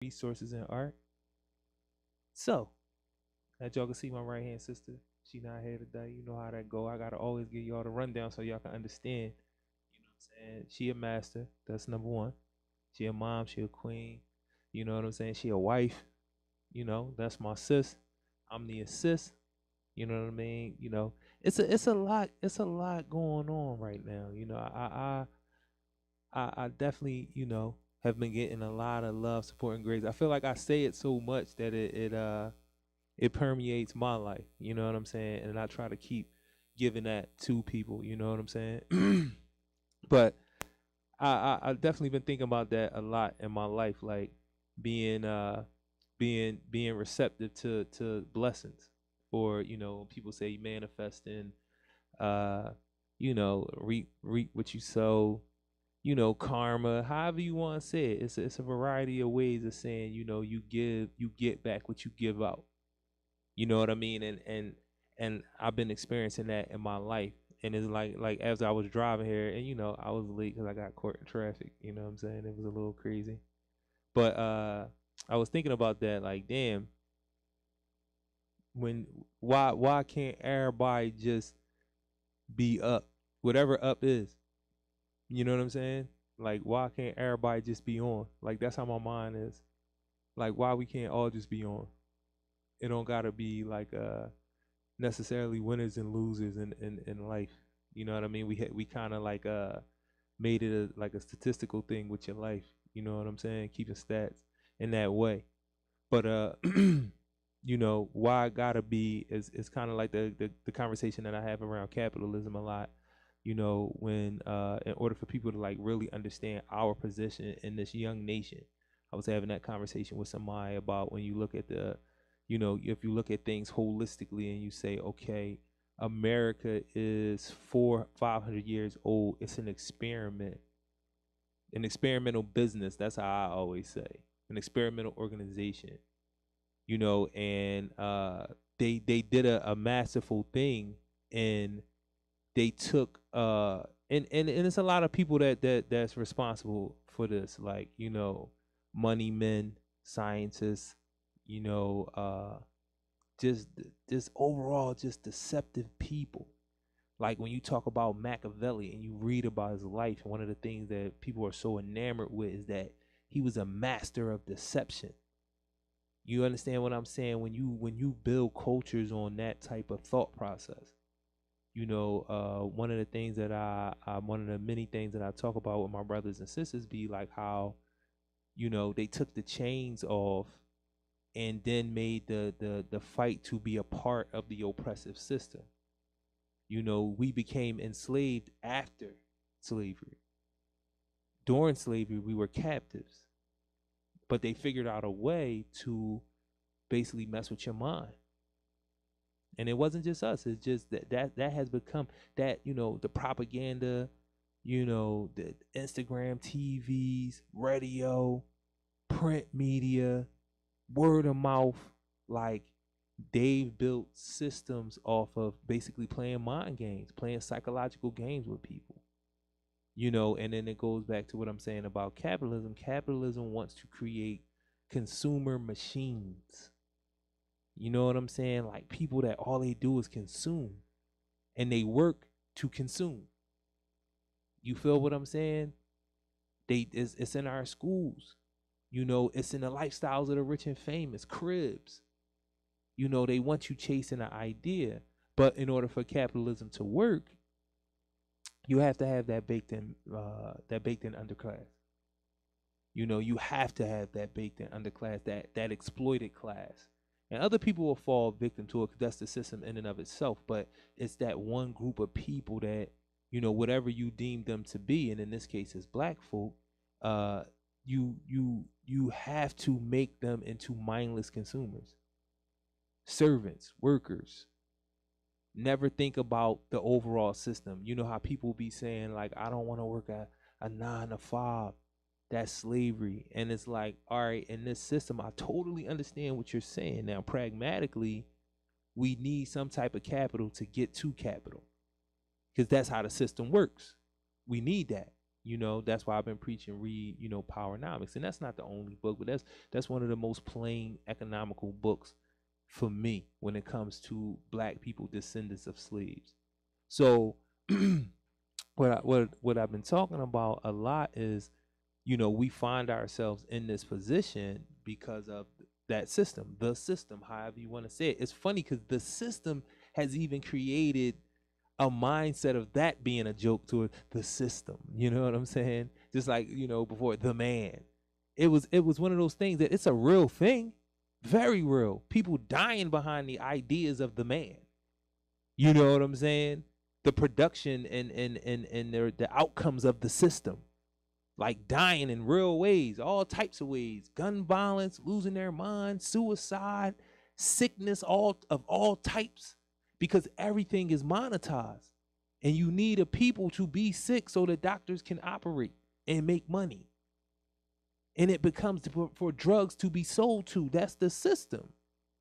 resources in art. So, as y'all can see, my right hand sister, she not here today. You know how that go. I gotta always give y'all the rundown so y'all can understand. You know what I'm saying? She a master. That's number one. She a mom. She a queen. You know what I'm saying? She a wife. You know, that's my sis. I'm the assist. You know what I mean? You know, it's a lot going on right now. You know, I definitely, have been getting a lot of love, support, and grace. I feel like I say it so much that it permeates my life. You know what I'm saying? And I try to keep giving that to people. You know what I'm saying? But I definitely been thinking about that a lot in my life, like being being receptive to blessings, or people say manifesting, uh reap what you sow, karma, however you want to say it. It's a variety of ways of saying, you get back what you give out. You know what I mean? And I've been experiencing that in my life. And it's like as I was driving here, and I was late because I got caught in traffic. You know what I'm saying? It was a little crazy. But I was thinking about that, like, damn, when why can't everybody just be up? Whatever up is. You know what I'm saying? Like, why can't everybody just be on? Like, that's how my mind is. Like, why we can't all just be on? It don't gotta be like necessarily winners and losers in life. You know what I mean? We kind of like made it like a statistical thing with your life. You know what I'm saying? Keeping stats in that way. But why I gotta be is kind of like the conversation that I have around capitalism a lot. When in order for people to like really understand our position in this young nation, I was having that conversation with somebody about when you look at if you look at things holistically and you say, okay, America is 500 years old. It's an experiment, an experimental business. That's how I always say, an experimental organization. And they did a masterful thing, and they took and it's a lot of people that's responsible for this, like money men, scientists, you know uh just just overall just deceptive people. Like when you talk about Machiavelli and you read about his life, one of the things that people are so enamored with is that he was a master of deception. You understand what I'm saying? When you build cultures on that type of thought process, one of the things that one of the many things that I talk about with my brothers and sisters be like how, they took the chains off and then made the fight to be a part of the oppressive system. We became enslaved after slavery. During slavery, we were captives, but they figured out a way to basically mess with your mind. And it wasn't just us. It's just that has become that, the propaganda, the Instagram, TVs, radio, print media, word of mouth. Like, they've built systems off of basically playing mind games, playing psychological games with people. And then it goes back to what I'm saying about capitalism. Capitalism wants to create consumer machines. You know what I'm saying? Like people that all they do is consume, and they work to consume. You feel what I'm saying? It's in our schools. It's in the lifestyles of the rich and famous, cribs. They want you chasing an idea, but in order for capitalism to work, you have to have that baked in underclass. You have to have that baked in underclass, that exploited class. And other people will fall victim to it because that's the system in and of itself. But it's that one group of people that, whatever you deem them to be, and in this case it's black folk, uh, you have to make them into mindless consumers, servants, workers. Never think about the overall system. You know how people be saying, like, I don't want to work a 9 to 5. That's slavery. And it's like, all right, in this system, I totally understand what you're saying. Now, pragmatically, we need some type of capital to get to capital, because that's how the system works. We need that. That's why I've been preaching read, Powernomics. And that's not the only book, but that's one of the most plain economical books for me when it comes to black people, descendants of slaves. So what I've been talking about a lot is, we find ourselves in this position because of that system, the system, however you want to say it. It's funny because the system has even created a mindset of that being a joke to the system. You know what I'm saying? Just like, before the man. It was one of those things that it's a real thing, very real. People dying behind the ideas of the man. You know what I'm saying? The production and the outcomes of the system. Like dying in real ways, all types of ways, gun violence, losing their mind, suicide, sickness, all types, because everything is monetized. And you need a people to be sick so the doctors can operate and make money. And it becomes for drugs to be sold to. That's the system.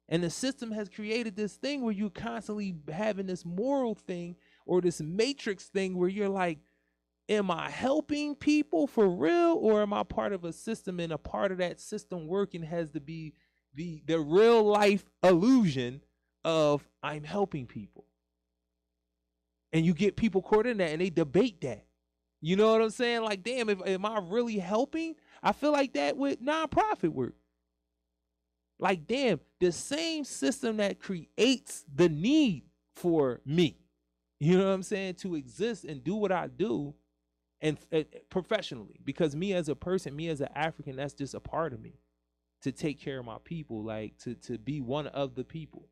And the system has created this thing where you're constantly having this moral thing or this matrix thing where you're like, am I helping people for real, or am I part of a system, and a part of that system working has to be the real life illusion of I'm helping people? And you get people caught in that and they debate that. You know what I'm saying? Like, damn, am I really helping? I feel like that with nonprofit work. Like, damn, the same system that creates the need for me, you know what I'm saying, to exist and do what I do, and professionally, because me as a person, me as an African, that's just a part of me, to take care of my people, like to be one of the people.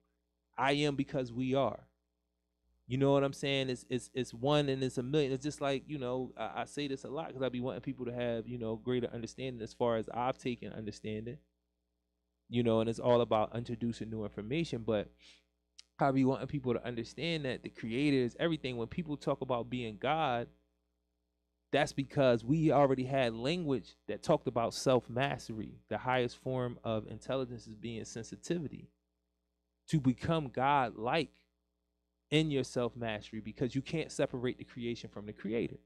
I am because we are. You know what I'm saying? It's one and it's a million. It's just like, I say this a lot because I be wanting people to have, greater understanding as far as I've taken understanding, and it's all about introducing new information. But I be wanting people to understand that the creator is everything. When people talk about being God, that's because we already had language that talked about self-mastery. The highest form of intelligence is being sensitivity. To become God-like in your self-mastery, because you can't separate the creation from the creator.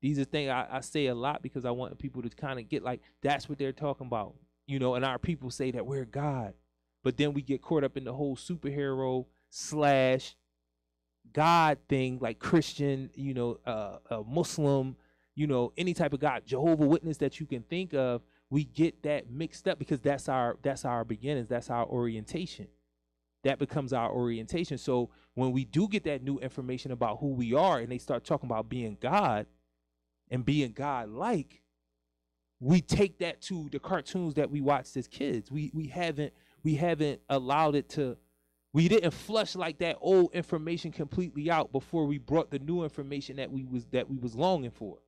These are things I say a lot because I want people to kind of get like, that's what they're talking about. And our people say that we're God. But then we get caught up in the whole superhero / God thing, like Christian, Muslim, any type of God, Jehovah Witness that you can think of. We get that mixed up because that's our beginnings. That's our orientation. That becomes our orientation. So when we do get that new information about who we are, and they start talking about being God and being God-like, we take that to the cartoons that we watched as kids. We haven't allowed it to. We didn't flush like that old information completely out before we brought the new information that we was longing for,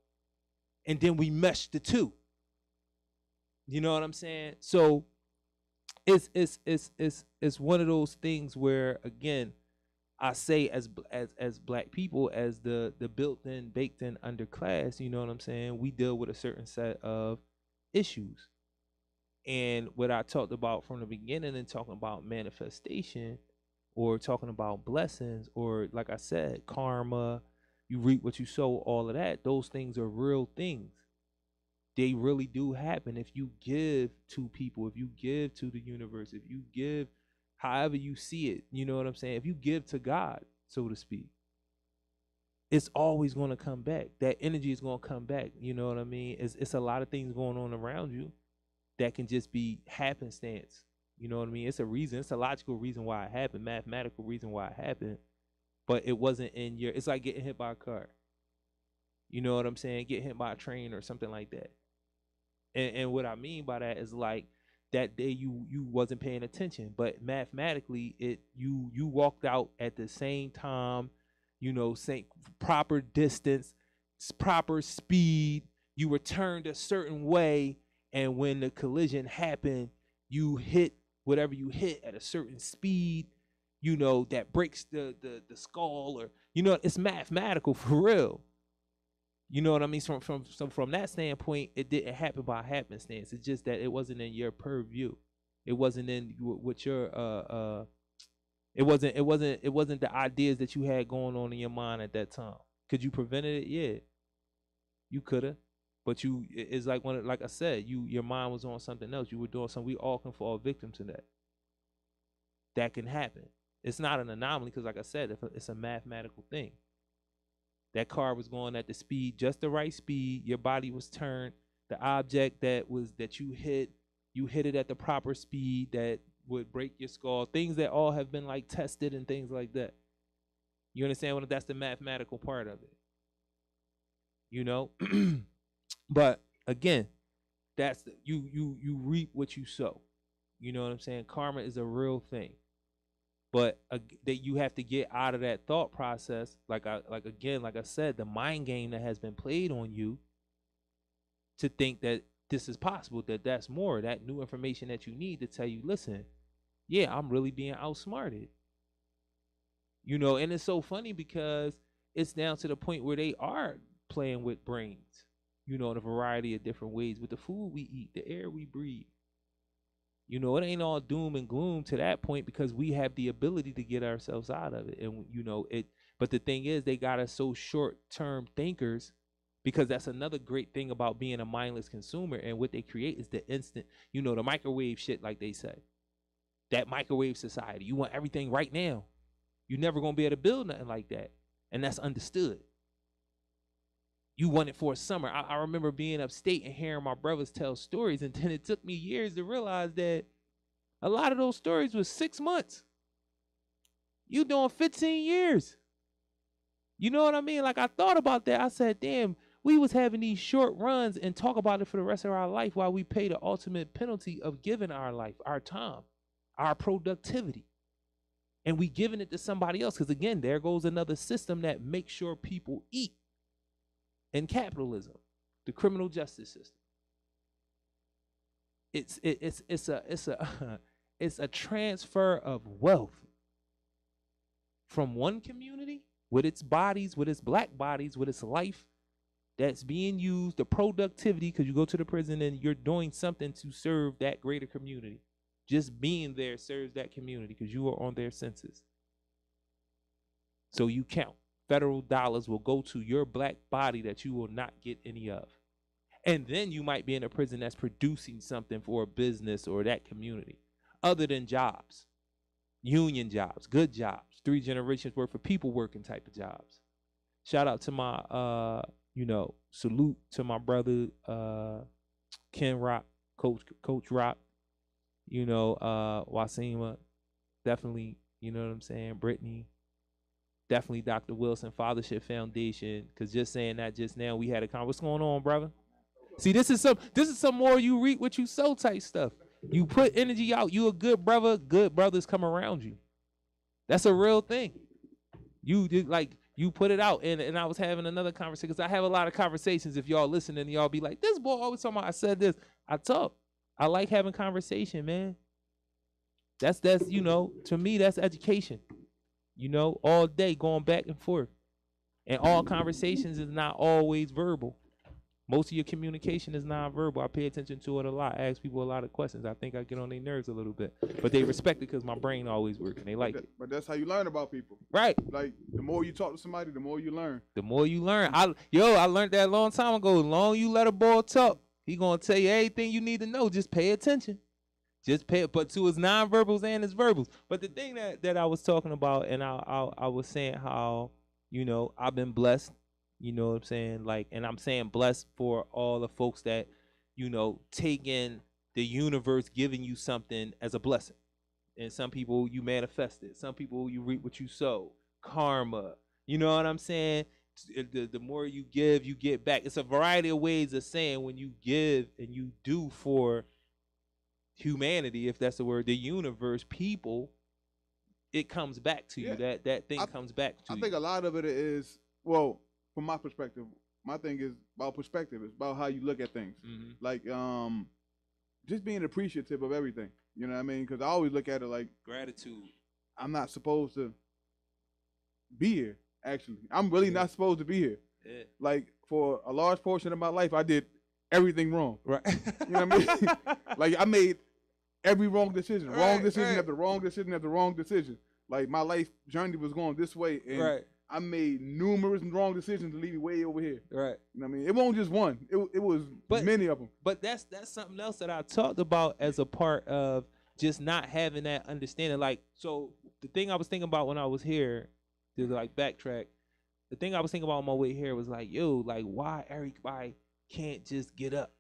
and then we meshed the two. You know what I'm saying? So it's one of those things where, again, I say as black people, as the built-in, baked-in underclass, you know what I'm saying, we deal with a certain set of issues. And what I talked about from the beginning, and talking about manifestation, or talking about blessings, or like I said, karma, you reap what you sow, all of that, those things are real things. They really do happen if you give to people, if you give to the universe, if you give however you see it, you know what I'm saying? If you give to God, so to speak, it's always going to come back. That energy is going to come back. You know what I mean? It's a lot of things going on around you that can just be happenstance. You know what I mean? It's a reason. It's a logical reason why it happened, mathematical reason why it happened. But it wasn't in your, it's like getting hit by a car. You know what I'm saying? Getting hit by a train or something like that. And what I mean by that is, like, that day you wasn't paying attention, but mathematically you walked out at the same time, same proper distance, proper speed, you were turned a certain way, and when the collision happened, you hit whatever you hit at a certain speed, that breaks the skull, or it's mathematical for real. You know what I mean? From that standpoint, it didn't happen by happenstance. It's just that it wasn't in your purview. It wasn't in what your it wasn't the ideas that you had going on in your mind at that time. Could you prevented it? Yeah. You could have, but it's like like I said, your mind was on something else. You were doing something. We all can fall victim to that. That can happen. It's not an anomaly because, like I said, it's a mathematical thing. That car was going at the speed, just the right speed. Your body was turned. The object that you hit it at the proper speed that would break your skull. Things that all have been like tested and things like that. You understand what that's the mathematical part of it. You know? But again, that's you reap what you sow. You know what I'm saying? Karma is a real thing. But that you have to get out of that thought process, like I said, the mind game that has been played on you, to think that this is possible, that's more, that new information that you need to tell you, listen, yeah, I'm really being outsmarted. You know, and it's so funny because it's down to the point where they are playing with brains, you know, in a variety of different ways, with the food we eat, the air we breathe. You know, it ain't all doom and gloom to that point because we have the ability to get ourselves out of it. And, you know, but the thing is, they got us so short-term thinkers, because that's another great thing about being a mindless consumer. And what they create is the instant, you know, the microwave shit, like they say. That microwave society. You want everything right now. You're never going to be able to build nothing like that. And that's understood. You want it for a summer. I remember being upstate and hearing my brothers tell stories, and then it took me years to realize that a lot of those stories was 6 months. You doing 15 years. You know what I mean? Like, I thought about that. I said, damn, we was having these short runs and talk about it for the rest of our life while we pay the ultimate penalty of giving our life, our time, our productivity. And we giving it to somebody else. Because, again, there goes another system that makes sure people eat. In capitalism, the criminal justice system, it's a transfer of wealth from one community with its bodies, with its black bodies, with its life that's being used, the productivity, because you go to the prison and you're doing something to serve that greater community. Just being there serves that community because you are on their census. So you count. Federal dollars will go to your black body that you will not get any of. And then you might be in a prison that's producing something for a business or that community, other than jobs, union jobs, good jobs, 3 generations worth of people working type of jobs. Shout out to my, salute to my brother, Ken Rock, Coach Rock, Wasima, definitely, you know what I'm saying, Brittany. Definitely Dr. Wilson Fathership Foundation, because just saying that just now we had a conversation. What's going on, brother? See, this is some more you reap what you sow type stuff. You put energy out. You a good brother. Good brothers come around you. That's a real thing. You did, like, you put it out, and I was having another conversation because I have a lot of conversations. If y'all listening, y'all be like, this boy always talking about. I said this. I talk. I like having conversation, man. That's to me that's education. All day going back and forth. And all conversations is not always verbal. Most of your communication is non-verbal. I pay attention to it a lot. I ask people a lot of questions. I think I get on their nerves a little bit. But they respect it because my brain always working. They like it. But that's how you learn about people. Right. Like, the more you talk to somebody, the more you learn. The more you learn. I learned that a long time ago. The longer you let a boy talk, he going to tell you everything you need to know. Just pay attention. Just pay it, but to his non-verbals and his verbals. But the thing that I was talking about, and I was saying how, I've been blessed, you know what I'm saying? Like, and I'm saying blessed for all the folks that, take in the universe giving you something as a blessing. And some people you manifest it. Some people you reap what you sow. Karma. You know what I'm saying? The more you give, you get back. It's a variety of ways of saying when you give and you do for humanity, if that's the word, the universe, people, it comes back to you. That thing comes back to you. I think a lot of it is, well, from my perspective, my thing is about perspective. It's about how you look at things. Mm-hmm. Like, just being appreciative of everything. You know what I mean? Because I always look at it like gratitude. I'm not supposed to be here, actually. I'm really not supposed to be here. Yeah. Like, for a large portion of my life, I did everything wrong. Right. You know what I mean? Like, I made every wrong decision. Wrong decision after wrong decision after wrong decision. Like, my life journey was going this way, and I made numerous wrong decisions to leave you way over here. Right. You know what I mean? It wasn't just one. It was many of them. But that's something else that I talked about as a part of just not having that understanding. Like, so the thing I was thinking about when I was here, to like backtrack, the thing I was thinking about on my way here was like, yo, like why everybody can't just get up?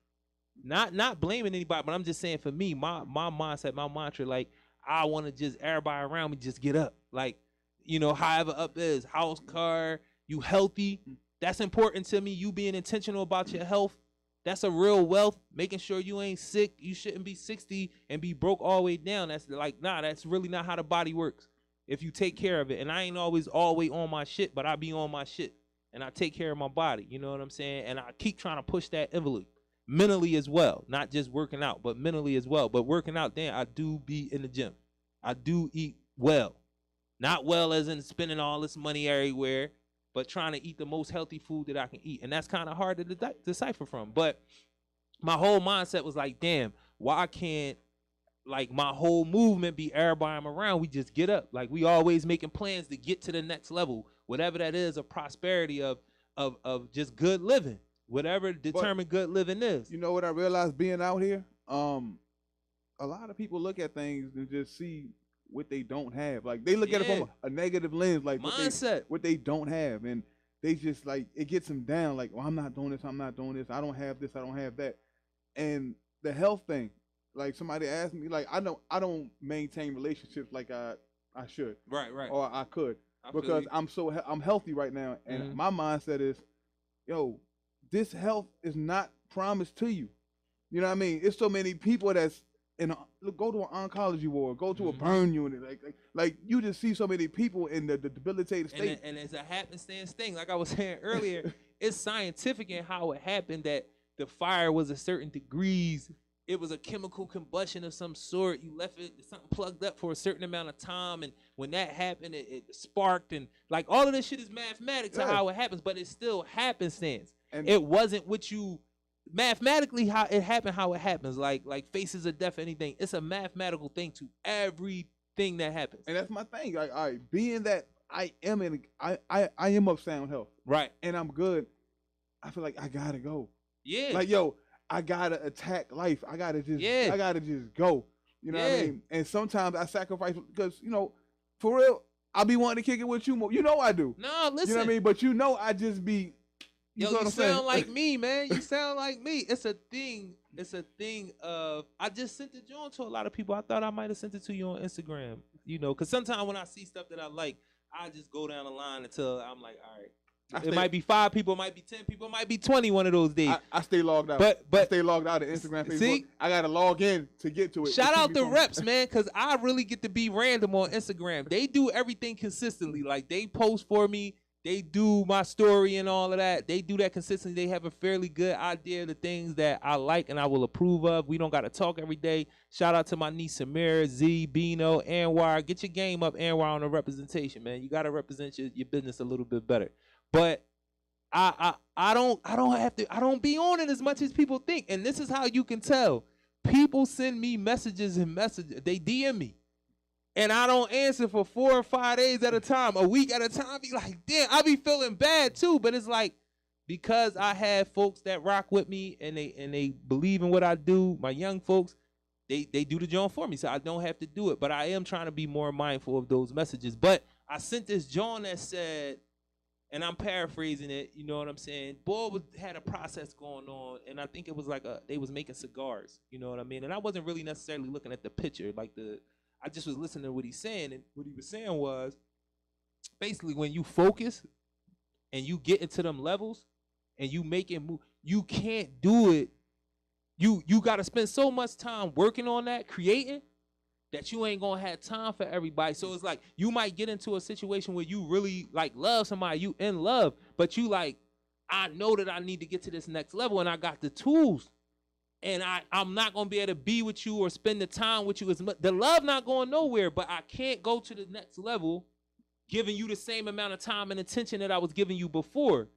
Not blaming anybody, but I'm just saying for me, my mindset, my mantra, like I want to just everybody around me just get up. Like, you know, however up is, house, car, you healthy. That's important to me. You being intentional about your health. That's a real wealth. Making sure you ain't sick. You shouldn't be 60 and be broke all the way down. That's like, nah, that's really not how the body works. If you take care of it. And I ain't always on my shit, but I be on my shit. And I take care of my body. You know what I'm saying? And I keep trying to push that envelope. Mentally as well. Not just working out, but mentally as well. But working out, then I do be in the gym. I do eat well. Not well as in spending all this money everywhere, but trying to eat the most healthy food that I can eat. And that's kind of hard to decipher from. But my whole mindset was like, damn, why can't like my whole movement be everybody I'm around? We just get up. Like we always making plans to get to the next level, whatever that is, of prosperity, of just good living, whatever determined good living is. You know what I realized being out here? A lot of people look at things and just see what they don't have. Like they look at it from a negative lens, like mindset, what they don't have, and they just like it gets them down. Like, well, I'm not doing this. I'm not doing this. I don't have this. I don't have that. And the health thing, like somebody asked me, like I don't maintain relationships like I should, right, or I could, because I'm healthy right now, and my mindset is, yo, this health is not promised to you. You know what I mean? It's so many people that's go to an oncology ward, go to a burn unit, like you just see so many people in the debilitated state. And it's a happenstance thing. Like I was saying earlier, it's scientific in how it happened that the fire was a certain degrees. It was a chemical combustion of some sort. You left it something plugged up for a certain amount of time, and when that happened, it sparked, and like all of this shit is mathematics to how it happens, but it's still happenstance. And it wasn't what you mathematically how it happens, like faces of death, anything. It's a mathematical thing to everything that happens. And that's my thing. Like, all right, being that I am of sound health, right, and I'm good, I feel like I gotta go. Yeah, like yo, I gotta attack life. I gotta just go. You know what I mean? And sometimes I sacrifice because, you know, for real, I be wanting to kick it with you more. You know I do. No, listen. You know what I mean? But you know I just be. You sound like me, man. You sound like me. It's a thing. It's a thing of, I just sent the joint to a lot of people. I thought I might have sent it to you on Instagram. You know, because sometimes when I see stuff that I like, I just go down the line until I'm like, all right. It might be 5 people, it might be 10 people, it might be 20 one of those days. I stay logged out. But I stay logged out of Instagram, Facebook. See? I got to log in to get to it. Shout out the reps, man, because I really get to be random on Instagram. They do everything consistently. Like, they post for me. They do my story and all of that. They do that consistently. They have a fairly good idea of the things that I like and I will approve of. We don't got to talk every day. Shout out to my niece Samira, Z, Bino, Anwar. Get your game up, Anwar, on the representation, man. You got to represent your business a little bit better. But I don't be on it as much as people think. And this is how you can tell. People send me messages. They DM me. And I don't answer for 4 or 5 days at a time, a week at a time. I be like, damn, I be feeling bad too. But it's like, because I have folks that rock with me and they believe in what I do, my young folks, they do the joint for me. So I don't have to do it. But I am trying to be more mindful of those messages. But I sent this joint that said, and I'm paraphrasing it, you know what I'm saying? Boy had a process going on, and I think it was like they was making cigars, you know what I mean? And I wasn't really necessarily looking at the picture, I just was listening to what he's saying, and what he was saying was, basically when you focus and you get into them levels and you make it move, you can't do it. You got to spend so much time working on that, creating, that you ain't gonna have time for everybody. So it's like you might get into a situation where you really like love somebody, you in love, but you like, I know that I need to get to this next level and I got the tools. And I'm not going to be able to be with you or spend the time with you as much. The love not going nowhere, but I can't go to the next level giving you the same amount of time and attention that I was giving you before.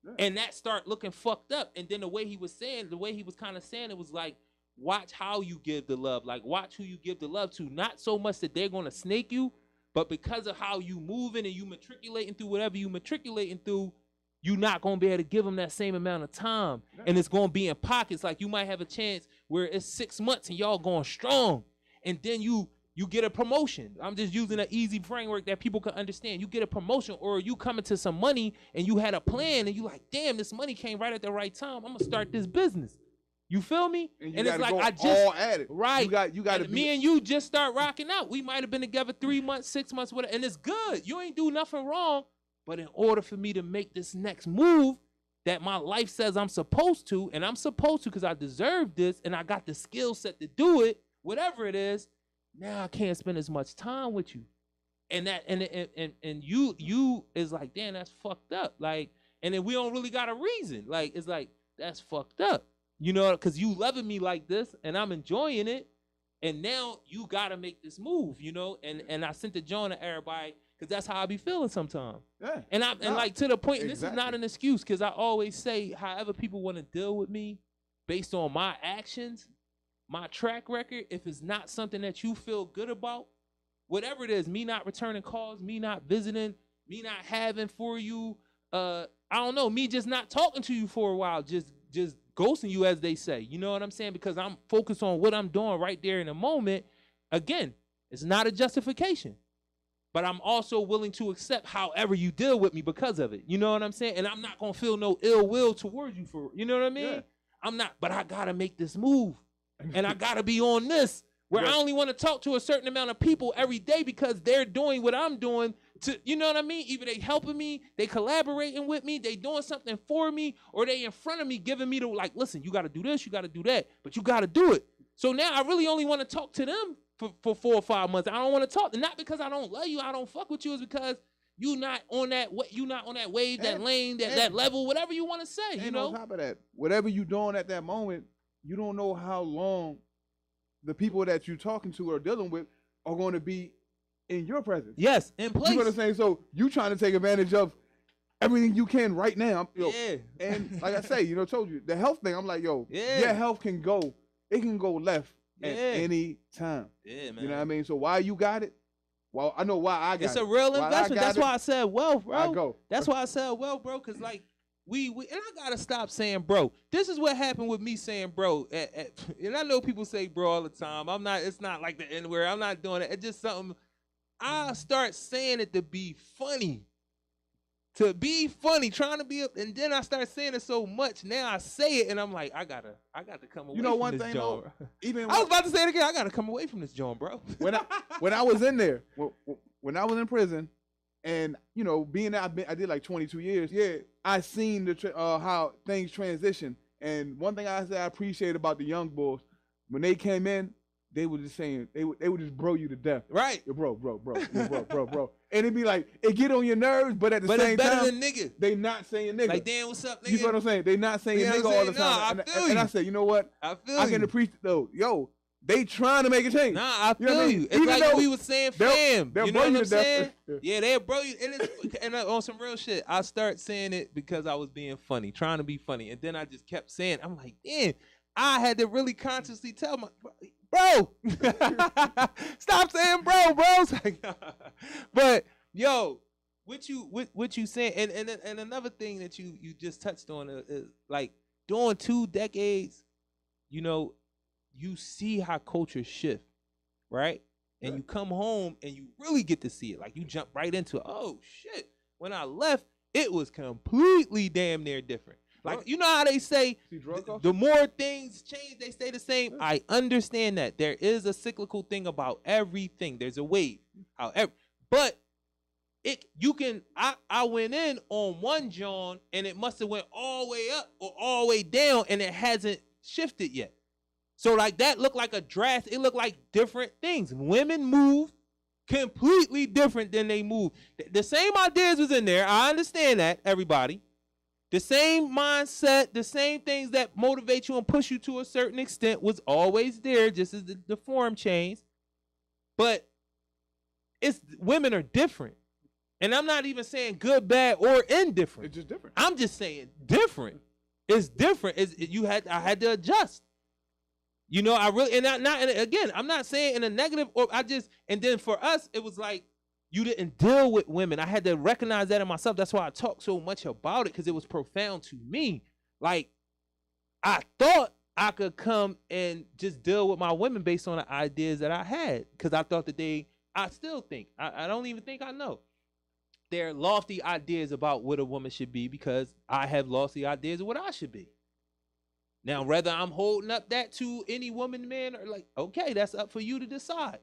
Yeah. And that start looking fucked up. And then the way he was kind of saying, it was like, watch how you give the love. Like, watch who you give the love to. Not so much that they're going to snake you, But because of how you moving and you matriculating through whatever you matriculating through, you're not going to be able to give them that same amount of time. Yeah. And it's going to be in pockets. Like you might have a chance where it's 6 months and y'all going strong. And then you get a promotion. I'm just using an easy framework that people can understand. You get a promotion, or you come into some money and you had a plan and you like, damn, this money came right at the right time. I'm going to start this business. You feel me? And it's like I just all at it. Right. You got to me and you just start rocking out. We might have been together 3 months, 6 months, whatever, and it's good. You ain't do nothing wrong. But in order for me to make this next move that my life says I'm supposed to, and I'm supposed to because I deserve this and I got the skill set to do it, whatever it is, now I can't spend as much time with you. And that and you is like, damn, that's fucked up. Like, and then we don't really got a reason. Like, it's like, that's fucked up. You know, because you loving me like this and I'm enjoying it. And now you gotta make this move, you know? And I sent the joint to everybody because that's how I be feeling sometimes. Yeah. And like to the point, exactly. This is not an excuse, because I always say, however people want to deal with me based on my actions, my track record, if it's not something that you feel good about, whatever it is, me not returning calls, me not visiting, me not having for you, I don't know, me just not talking to you for a while, just ghosting you, as they say. You know what I'm saying? Because I'm focused on what I'm doing right there in the moment. Again, it's not a justification, but I'm also willing to accept however you deal with me because of it. You know what I'm saying? And I'm not going to feel no ill will towards you for, you know what I mean? Yeah. I'm not, but I got to make this move. And I got to be on this, where I only want to talk to a certain amount of people every day because they're doing what I'm doing to, you know what I mean? Either they helping me, they collaborating with me, they doing something for me, or they in front of me giving me the, like, listen, you got to do this, you got to do that, but you got to do it. So now I really only want to talk to them for 4 or 5 months. I don't want to talk, not because I don't love you, I don't fuck with you, it's because you not on that wave, that lane, that level, whatever you want to say, you know? On top of that, whatever you doing at that moment, you don't know how long the people that you're talking to or dealing with are going to be in your presence. Yes, in place. You know what I'm saying? So you trying to take advantage of everything you can right now. Yeah. And like I say, told you, the health thing, I'm like, your health can go left at any time. Yeah, man. You know what I mean? So why you got it? Well, I know why I got it. It's a real investment. That's why I said wealth, bro. I go. That's why I said wealth, bro, because like, we and I gotta stop saying bro. This is what happened with me saying bro. And I know people say bro all the time. It's not like the N word. I'm not doing it. It's just something I start saying it to be funny. Trying to be up, and then I start saying it so much. Now I say it and I'm like, I got to come away from this joint. Even I was about to say it again, I gotta come away from this joint, bro. when I was in there, when I was in prison, and being that I did like 22 years, I seen the how things transition. And one thing I said I appreciate about the young boys, when they came in, they were just saying they would just bro you to death. Right. Yo, bro. And it'd be like, it get on your nerves, but at the same it's better time, than nigga. They not saying nigga. Like, damn, what's up, nigga? You know what I'm saying? They not saying nigga all the time. And I said, you know what? I can appreciate though. Yo, they trying to make a change. Nah, I feel you. It's like we was saying fam. You know what I'm saying? Yeah, they'll bro you. And on some real shit, I start saying it because I was being funny, trying to be funny. And then I just kept saying, I'm like, damn, I had to really consciously tell my bro, stop saying bro. But yo, what you saying? And another thing that you just touched on is like during 2 decades, you see how cultures shift, right? And you come home and you really get to see it. Like you jump right into it. Oh shit! When I left, it was completely damn near different. Like, you know how they say the more things change, they stay the same? Yeah. I understand that. There is a cyclical thing about everything. There's a wave. However, but I went in on one John and it must have went all the way up or all the way down and it hasn't shifted yet. So like that looked like it looked like different things. Women move completely different than they move. The same ideas was in there. I understand that, everybody. The same mindset, the same things that motivate you and push you to a certain extent was always there, just as the form changed. But women are different. And I'm not even saying good, bad, or indifferent. It's just different. I'm just saying different. It's different. I had to adjust. I really, and again, I'm not saying in a negative, and then for us, it was like, You didn't deal with women. I had to recognize that in myself. That's why I talk so much about it, because it was profound to me. Like, I thought I could come and just deal with my women based on the ideas that I had, because I thought that I still think, I don't even think I know. They're lofty ideas about what a woman should be, because I have lofty ideas of what I should be. Now, whether I'm holding up that to any woman, man, or like, okay, that's up for you to decide.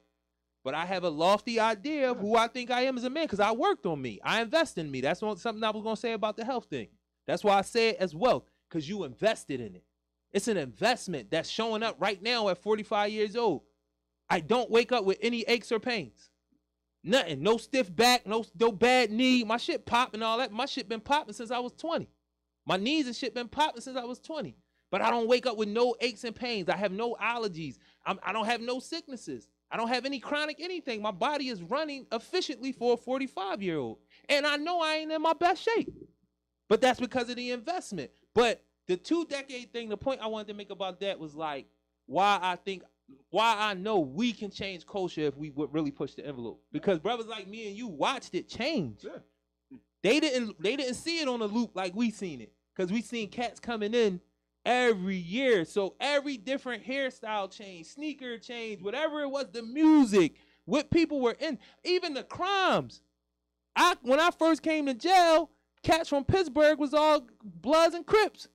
But I have a lofty idea of who I think I am as a man, because I worked on me. I invest in me. That's something I was going to say about the health thing. That's why I say it as wealth, because you invested in it. It's an investment that's showing up right now at 45 years old. I don't wake up with any aches or pains. Nothing. No stiff back, no bad knee. My shit pop and all that. My shit been popping since I was 20. My knees and shit been popping since I was 20. But I don't wake up with no aches and pains. I have no allergies. I don't have no sicknesses. I don't have any chronic anything. My body is running efficiently for a 45-year-old. And I know I ain't in my best shape. But that's because of the investment. But the 2-decade thing, the point I wanted to make about that was like why I know we can change culture if we would really push the envelope. Because brothers like me and you watched it change. Yeah. They didn't see it on a loop like we seen it. Because we seen cats coming in every year. So every different hairstyle change, sneaker change, whatever it was, the music, what people were in, even the crimes. When I first came to jail, cats from Pittsburgh was all Bloods and Crips.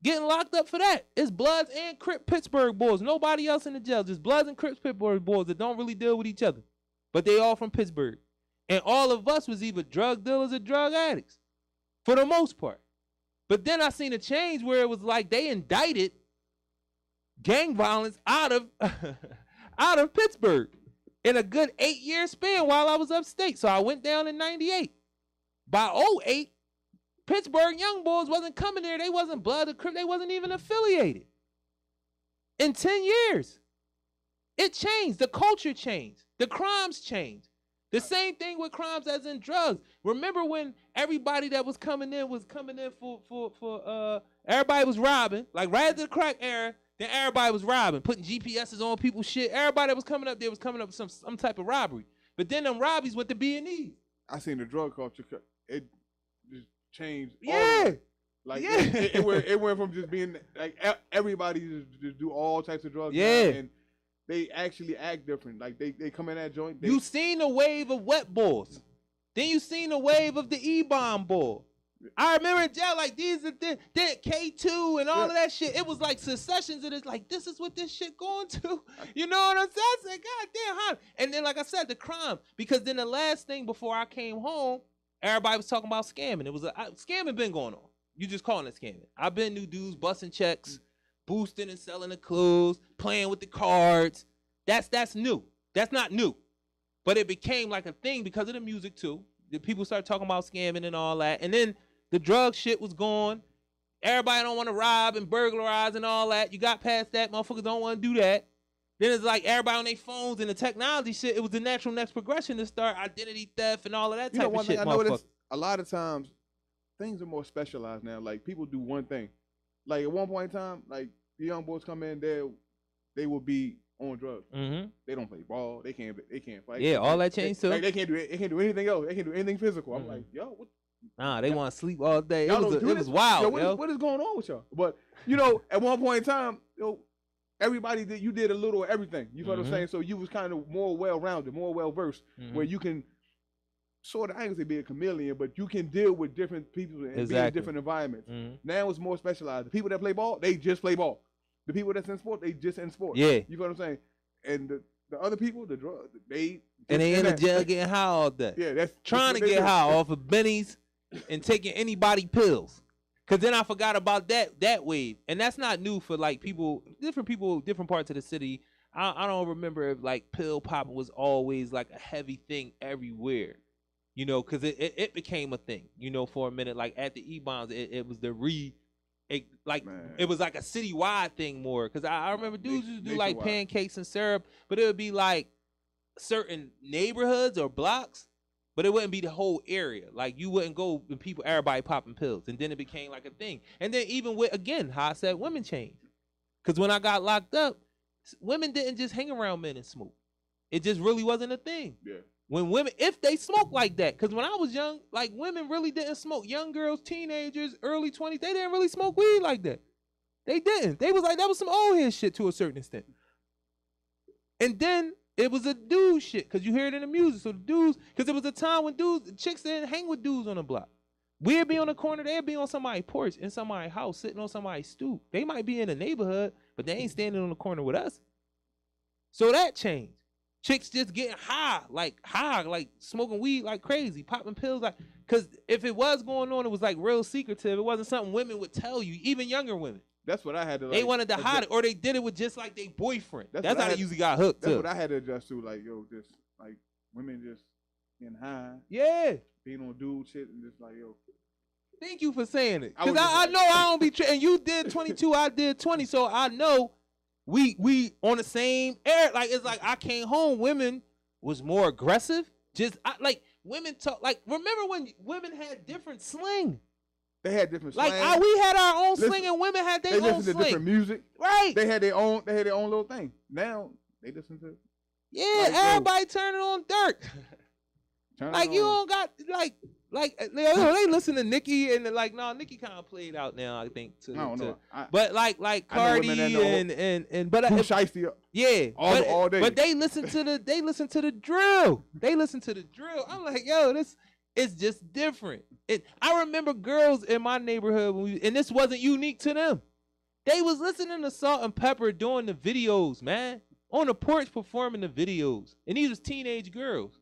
Getting locked up for that. It's Bloods and Crip Pittsburgh boys. Nobody else in the jail. Just Bloods and Crips Pittsburgh boys that don't really deal with each other. But they all from Pittsburgh. And all of us was either drug dealers or drug addicts. For the most part. But then I seen a change where it was like they indicted gang violence out of Pittsburgh in a good 8-year span while I was upstate. So I went down in 98. By 08, Pittsburgh young boys wasn't coming there. They wasn't Blood or Crip. They wasn't even affiliated. In 10 years, it changed. The culture changed. The crimes changed. The same thing with crimes as in drugs. Remember when everybody that was coming in for everybody was robbing, like right after the crack era, then everybody was robbing, putting GPSs on people's shit. Everybody that was coming up there was coming up with some type of robbery. But then them robberies went to B&E. I seen the drug culture. It just changed. Yeah. Like it went from just being like everybody just do all types of drugs. Yeah. And they actually act different. Like they come in that joint. You seen the wave of wet balls. Then you seen the wave of the E-bomb ball. I remember in jail, like these are then K2 and all of that shit. It was like successions, and it's like, this is what this shit going to. You know what I'm saying? I said, God damn, how? And then, like I said, the crime. Because then the last thing before I came home, everybody was talking about scamming. It was scamming been going on. You just calling it scamming. I've been new dudes busting checks, boosting and selling the clothes, playing with the cards. That's new. That's not new. But it became like a thing because of the music too. The people started talking about scamming and all that. And then the drug shit was gone. Everybody don't want to rob and burglarize and all that. You got past that. Motherfuckers don't want to do that. Then it's like everybody on their phones and the technology shit. It was the natural next progression to start identity theft and all of that type of shit. I know a lot of times things are more specialized now. Like people do one thing. Like at one point in time, like the young boys come in there, they will be on drugs. Mm-hmm. They don't play ball. They can't fight. Yeah, all that changed too. Like they can't do anything else. They can't do anything physical. Mm-hmm. I'm like, yo, what? Nah, they want to sleep all day. It was wild. Yo, what is going on with y'all? But you know, at one point in time, everybody you did a little of everything. You know what I'm saying? So you was kind of more well-rounded, more well-versed, where you can sort of, I ain't gonna say be a chameleon, but you can deal with different people and be in different environments. Mm-hmm. Now it's more specialized. The people that play ball, they just play ball. The people that's in sport, they just in sport. Yeah. You know what I'm saying? And the other people, the drugs, they in the jail getting high all day. Yeah, that's trying to get high off of bennies and taking anybody pills. Cause then I forgot about that wave, and that's not new for like people, different parts of the city. I don't remember if like pill popping was always like a heavy thing everywhere, you know, cause it became a thing, you know, for a minute. Like at the E-bombs, it was it was like a citywide thing more. Cause I remember dudes used to do like pancakes and syrup, but it would be like certain neighborhoods or blocks. But it wouldn't be the whole area. Like, you wouldn't go and everybody popping pills. And then it became like a thing. And then even with, again, how I said women changed. Because when I got locked up, women didn't just hang around men and smoke. It just really wasn't a thing. Yeah. When women, if they smoke like that, because when I was young, like women really didn't smoke. Young girls, teenagers, early 20s, they didn't really smoke weed like that. They didn't. They was like, that was some old head shit to a certain extent. And then it was a dude shit, because you hear it in the music. So the dudes, because it was a time when chicks didn't hang with dudes on the block. We'd be on the corner, they'd be on somebody's porch, in somebody's house, sitting on somebody's stoop. They might be in the neighborhood, but they ain't standing on the corner with us. So that changed. Chicks just getting high, like smoking weed like crazy, popping pills, like, because if it was going on, it was like real secretive. It wasn't something women would tell you, even younger women. That's what I had to. They wanted to hide it, or they did it with just like their boyfriend. That's how they usually got hooked. That's what I had to adjust to, like, yo, just like women just getting high. Yeah. Being on dude shit and just like, yo. Thank you for saying it, because I know I don't be. And you did 22, I did 20, so I know. We on the same air. Like, it's like I came home, women was more aggressive. Like women talk, like, remember when women had different sling? They had different slang. Like we had our own sling and women had their own sling. They listened to different music. Right. They had their own little thing. Now they listen to everybody turning on Dirk. Like you don't got they listen to Nicki and like Nicki kind of played out now, I think. I don't know. But like Cardi and but yeah, all day. But they listen to the drill. They listen to the drill. I'm like, yo, this is just different. I remember girls in my neighborhood and this wasn't unique to them. They was listening to Salt and Pepper doing the videos, man, on the porch performing the videos, and these was teenage girls.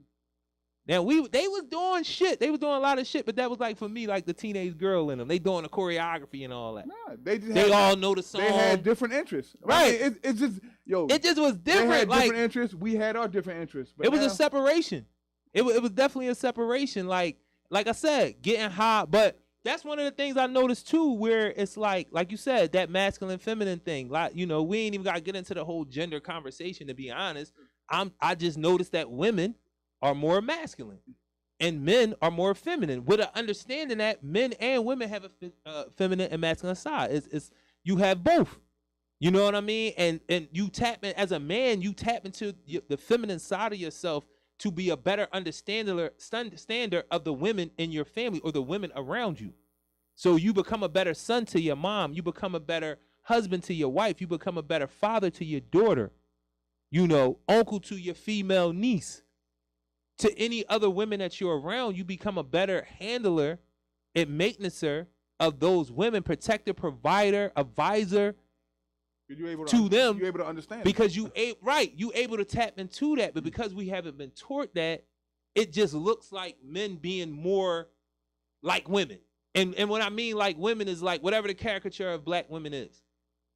Now they was doing shit. They was doing a lot of shit, but that was like for me, like the teenage girl in them. They doing the choreography and all that. Nah, they all know the song. They had different interests, right? I mean, it's just it just was different. They had like, different interests. We had our different interests. But it was a separation. It was definitely a separation. Like I said, getting high. But that's one of the things I noticed too, where it's like you said, that masculine feminine thing. Like, you know, we ain't even got to get into the whole gender conversation, to be honest. I just noticed that women are more masculine and men are more feminine, with an understanding that men and women have a feminine and masculine side. It's you have both. You know what I mean? And you tap in, as a man, you tap into the feminine side of yourself to be a better understander of the women in your family or the women around you. So you become a better son to your mom. You become a better husband to your wife. You become a better father to your daughter. You know, uncle to your female niece. To any other women that you're around, you become a better handler and maintenancer of those women, protector, provider, advisor to them. You're able to understand. Because you able to tap into that, but because we haven't been taught that, it just looks like men being more like women. And what I mean like women is like whatever the caricature of black women is.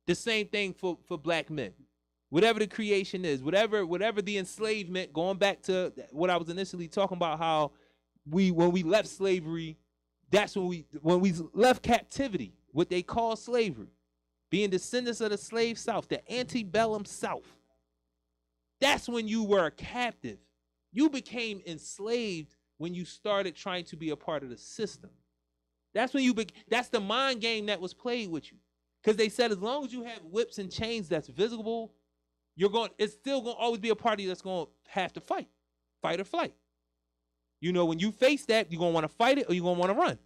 The same thing for black men. Whatever the creation is, whatever the enslavement, going back to what I was initially talking about, how when we left slavery, that's when we left captivity, what they call slavery, being descendants of the slave South, the antebellum South. That's when you were a captive. You became enslaved when you started trying to be a part of the system. That's when that's the mind game that was played with you. Because they said as long as you have whips and chains that's visible, it's still going to always be a party that's going to have to fight or flight. You know, when you face that, you're going to want to fight it or you're going to want to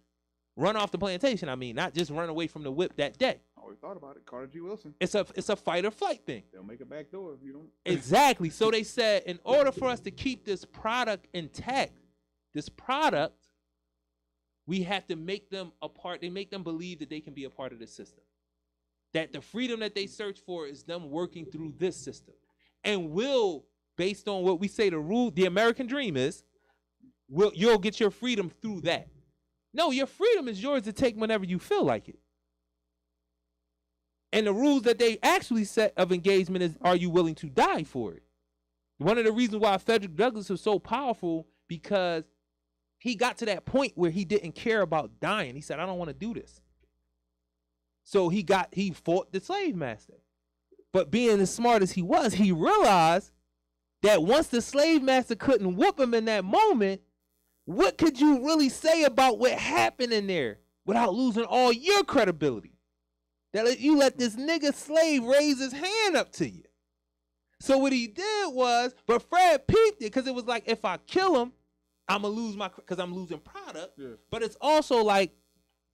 run off the plantation. I mean, not just run away from the whip that day. I always thought about it. Carter G. Wilson. It's a fight or flight thing. They'll make a back door if you don't. Exactly. So they said in order for us to keep this product intact, we have to make them a part. They make them believe that they can be a part of the system. That the freedom that they search for is them working through this system. And based on what we say the American dream is, you'll get your freedom through that. No, your freedom is yours to take whenever you feel like it. And the rules that they actually set of engagement is, are you willing to die for it? One of the reasons why Frederick Douglass was so powerful, because he got to that point where he didn't care about dying. He said, I don't want to do this. So he fought the slave master. But being as smart as he was, he realized that once the slave master couldn't whoop him in that moment, what could you really say about what happened in there without losing all your credibility? That you let this nigga slave raise his hand up to you. So what he did was, but Fred peeped it because it was like, if I kill him, I'm going to lose because I'm losing product. Yeah. But it's also like,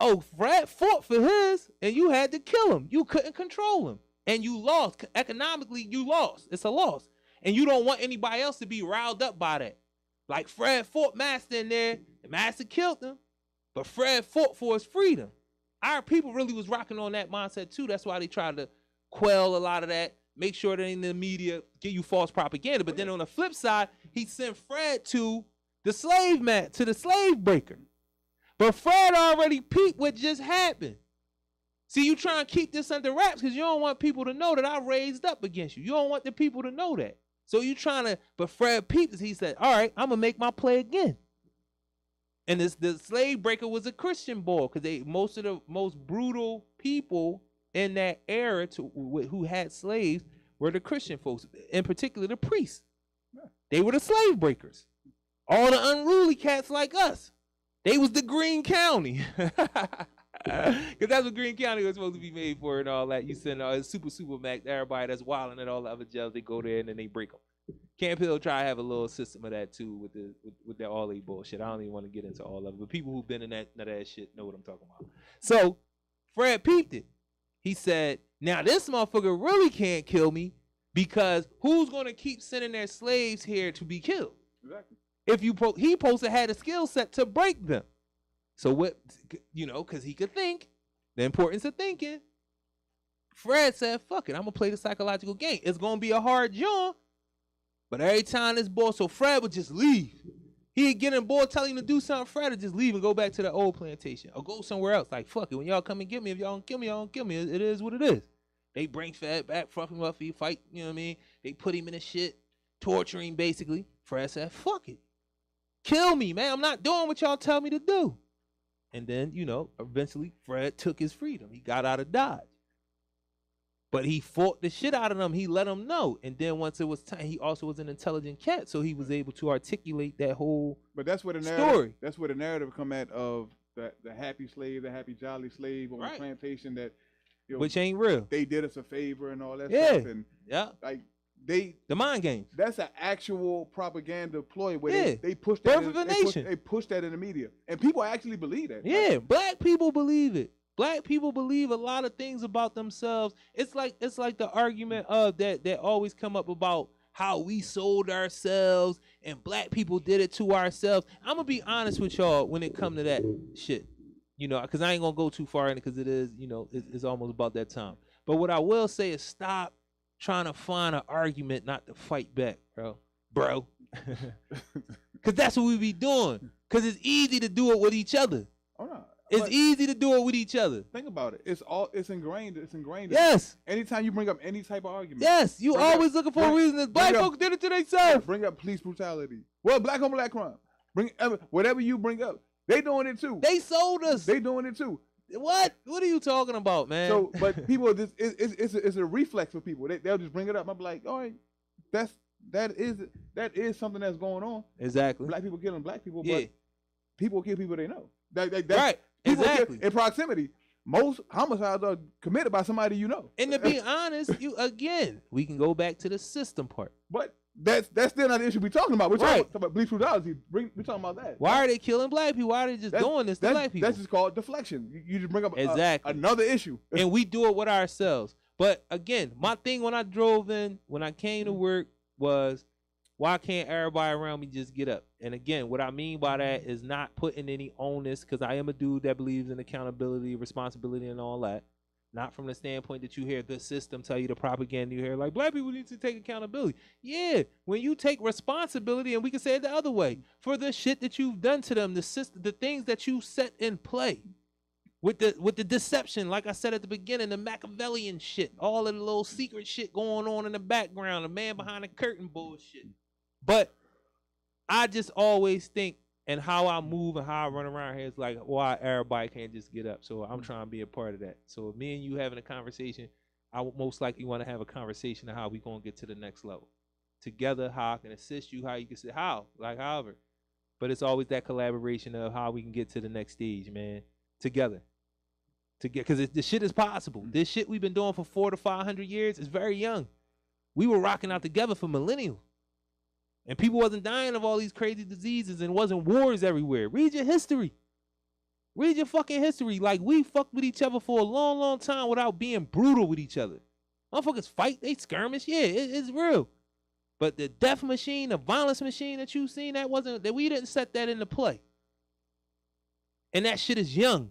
oh, Fred fought for his and you had to kill him. You couldn't control him. And you lost. Economically, you lost. It's a loss. And you don't want anybody else to be riled up by that. Like Fred fought Master in there, and Master killed him. But Fred fought for his freedom. Our people really was rocking on that mindset too. That's why they tried to quell a lot of that. Make sure that in the media give you false propaganda. But then on the flip side, he sent Fred to the slave man, to the slave breaker. But Fred already peeped what just happened. See, you trying to keep this under wraps because you don't want people to know that I raised up against you. You don't want the people to know that. So you trying to, but Fred peeped this. He said, all right, I'm going to make my play again. And the slave breaker was a Christian boy because most of the most brutal people in that era who had slaves were the Christian folks, in particular the priests. They were the slave breakers. All the unruly cats like us. They was the Green County. Because that's what Green County was supposed to be made for and all that. You send super Mac to everybody that's wilding at all the other jails. They go there and then they break them. Camp Hill try to have a little system of that too with that all-a bullshit. I don't even want to get into all of it. But people who've been in that shit know what I'm talking about. So Fred peeped it. He said, now this motherfucker really can't kill me because who's going to keep sending their slaves here to be killed? Exactly. If he supposed to have a skill set to break them. So what, because he could think, the importance of thinking, Fred said, fuck it, I'm going to play the psychological game. It's going to be a hard job, but every time this boy, so Fred would just leave. He'd get in boy telling him to do something, Fred would just leave and go back to the old plantation or go somewhere else. Like, fuck it, when y'all come and get me, if y'all don't kill me, y'all don't kill me. It is what it is. They bring Fred back, fuck him up, he fight, you know what I mean? They put him in the shit, torture him basically. Fred said, fuck it. Kill me, man. I'm not doing what y'all tell me to do. And then, eventually Fred took his freedom. He got out of Dodge. But he fought the shit out of them. He let them know. And then once it was time, he also was an intelligent cat, so he was able to articulate that whole that's where the narrative, story. That's where the narrative come at of the happy slave, the happy jolly slave on the plantation that, which ain't real. They did us a favor and all that stuff. And like the mind games. That's an actual propaganda ploy where they push that. They push that in the media, and people actually believe that. Yeah, black people believe it. Black people believe a lot of things about themselves. It's like the argument of that always come up about how we sold ourselves and black people did it to ourselves. I'm gonna be honest with y'all when it come to that shit, because I ain't gonna go too far in it because it is, it's almost about that time. But what I will say is stop trying to find an argument not to fight back, bro. Because that's what we be doing. Because it's easy to do it with each other. Oh no. It's easy to do it with each other. Think about it. It's ingrained. Yes. Anytime you bring up any type of argument. Yes. You always looking for a reason. Black folks did it to themselves. Bring up police brutality. Well, black on black crime. Whatever you bring up. They doing it too. They sold us. They doing it too. What? What are you talking about, man? So, but people, it's a reflex for people. They'll just bring it up. I'm like, all right, that is something that's going on. Exactly. Black people killing black people, but people kill people they know. Right. Exactly. In proximity, most homicides are committed by somebody you know. And to be honest, we can go back to the system part. But that's still not the issue we're talking about. We're talking about police brutality. We're talking about that. Why are they killing black people? Why are they just doing this to black people? That's just called deflection. You just bring up another issue. And we do it with ourselves. But again, my thing when I came to work was, why can't everybody around me just get up? And again, what I mean by that is not putting any onus, because I am a dude that believes in accountability, responsibility, and all that. Not from the standpoint that you hear the system tell you the propaganda you hear, like black people need to take accountability. Yeah, when you take responsibility, and we can say it the other way, for the shit that you've done to them, the things that you set in play, with the deception, like I said at the beginning, the Machiavellian shit, all of the little secret shit going on in the background, the man behind the curtain bullshit. But I just always think, and how I move and how I run around here is like, why everybody can't just get up. So I'm trying to be a part of that. So if me and you having a conversation, I would most likely want to have a conversation of how we going to get to the next level. Together, how I can assist you, how you can say, however. But it's always that collaboration of how we can get to the next stage, man. Together. Because this shit is possible. This shit we've been doing for 400 to 500 years is very young. We were rocking out together for millennials. And people wasn't dying of all these crazy diseases and wasn't wars everywhere. Read your history. Read your fucking history. Like, we fucked with each other for a long, long time without being brutal with each other. Motherfuckers fight, they skirmish. Yeah, it's real. But the death machine, the violence machine that you seen, we didn't set that into play. And that shit is young.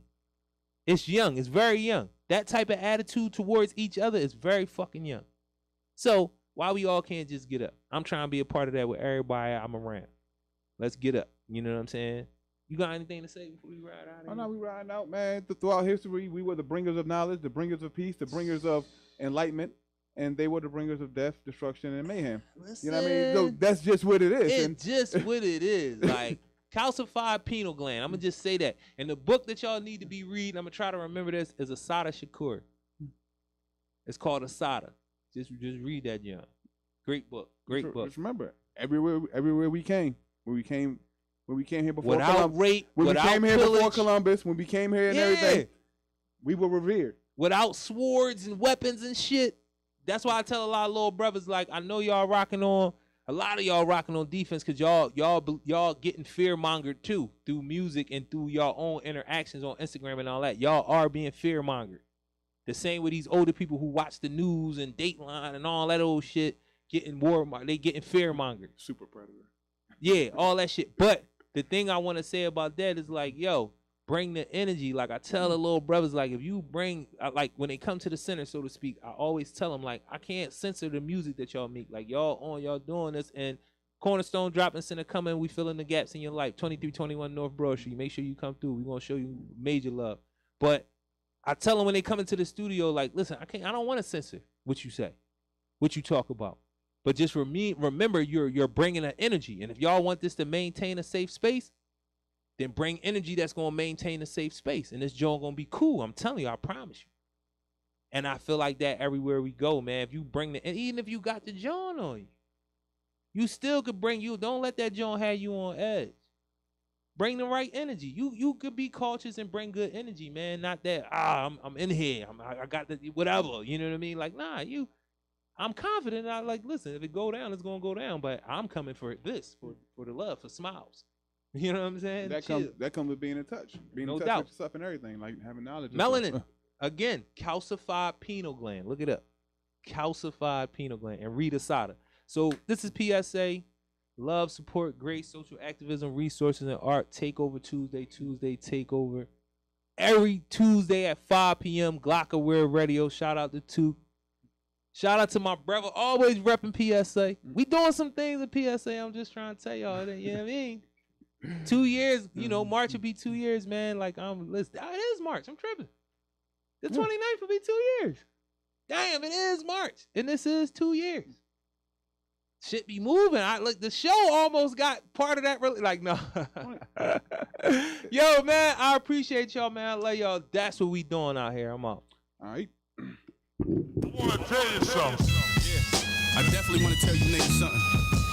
It's young. It's very young. That type of attitude towards each other is very fucking young. So why we all can't just get up? I'm trying to be a part of that with everybody I'm around. Let's get up. You know what I'm saying? You got anything to say before we ride out? Oh, no, we riding out, man. Throughout history, we were the bringers of knowledge, the bringers of peace, the bringers of enlightenment, and they were the bringers of death, destruction, and mayhem. Listen, you know what I mean? So that's just what it is. It's just what it is. Like, calcified pineal gland. I'm going to just say that. And the book that y'all need to be reading, I'm going to try to remember this, is Asada Shakur. It's called Asada. Just read that, John. Great book. Great book. Just remember, everywhere we came, when we came here before without Columbus, rape, when without we came here pillage, before Columbus, when we came here and everything, we were revered. Without swords and weapons and shit. That's why I tell a lot of little brothers, like, I know y'all rocking on, a lot of y'all rocking on defense because y'all getting fear-mongered too through music and through y'all own interactions on Instagram and all that. Y'all are being fear-mongered. The same with these older people who watch the news and Dateline and all that old shit, they getting fear-mongered. Super predator. Yeah, all that shit. But the thing I want to say about that is, like, yo, bring the energy. Like, I tell the little brothers, like, if you bring, like, when they come to the center, so to speak, I always tell them, like, I can't censor the music that y'all make. Like, y'all doing this, and Cornerstone Dropping Center coming, we filling the gaps in your life. 2321 North Broad Street. Make sure you come through. We're going to show you major love. But I tell them when they come into the studio, like, listen, I don't want to censor what you say, what you talk about. But just remember, you're bringing an energy. And if y'all want this to maintain a safe space, then bring energy that's going to maintain a safe space. And this joint going to be cool. I'm telling you, I promise you. And I feel like that everywhere we go, man. If you bring and even if you got the joint on you, you still could don't let that joint have you on edge. Bring the right energy. You could be cautious and bring good energy, man. Not that, I'm in here. I got the whatever. You know what I mean? Like, nah, I'm confident. I like, listen, if it go down, it's going to go down. But I'm coming for this, for the love, for smiles. You know what I'm saying? That comes with being in touch. Being in touch with yourself and everything. Like having knowledge. Melanin. Again, calcified pineal gland. Look it up. Calcified pineal gland. And read Asada. So this is PSA. Love, support, great social activism, resources, and art. Takeover Tuesday Takeover. Every Tuesday at 5 p.m. Glockaware Radio. Shout out to Tuke. Shout out to my brother, always repping PSA. We doing some things at PSA. I'm just trying to tell y'all that, you know what I mean? 2 years, March will be 2 years, man. Like, it is March. I'm tripping. The 29th will be 2 years. Damn, it is March. And this is 2 years. Shit be moving. The show almost got part of that. Really, like, no. Yo, man, I appreciate y'all, man. I love y'all. That's what we doing out here. I'm out. All right. I want to tell you something. Yeah. I definitely want to tell you niggas something.